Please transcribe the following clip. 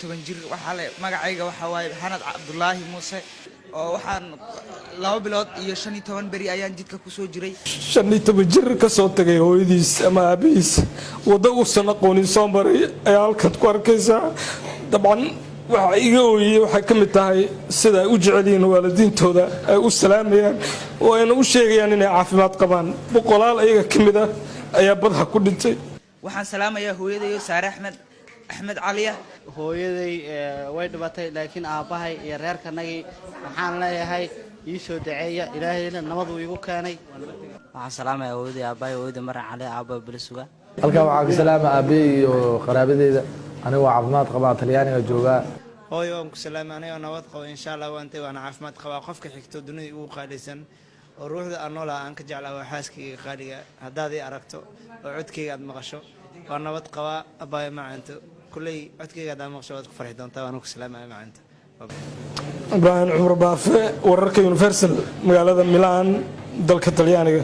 toban jir waxaa le magacayga waxa waaye Maxamed Cabdullaahi Muuse oo waxaan 2 bilood iyo 15 beri ayaan jidka ku soo jiray 15 jir ka soo tagay hooyadiis ama aabihiis wada uu sanaqooni soo maray ay halkan ku arkaysaa dabcan waxa iga ooyay waxa ka mid tahay sida u jeceliyeen waalidiintooda ay u salaamayaan oo ay u sheegayaan inay caafimaad qabaan boqolaal ayaga kamid ah ayaa badha ku dhintay waxaan salaamayaa hooyaday Saare Axmed Caliya hooyaday way dhibatay laakiin aabahay iyo reerkanagi waxaan leeyahay ii soo daceeya ilaahayna nabad uu igu keenay waxaan salaamayaa hooyaday aabahay hooyaday mar cali aabay bilisuga halka waxaan ka salaamayaa aabay iyo qaraabadeeda aniga waa caafimaad qabaa Talyaaniga jooga hooyo aan ku salaamay aniga nabad qabo insha Allah waantay waan caafimaad qabaa qofka xigto dunida ugu qaalisan oo ruuxda aan noolaa aan ka jeclaa waa xaaskayga qaaliga hadaad ay aragto oo codkayga aad maqasho waa nabad qabaa abaay macaanto kulay codkayga aad maqasho waad ku farxi doontaa waan ku salaamay macaanto Ibrahim Umar Baafe wararka Universal magaalada Milan dalka Talyaaniga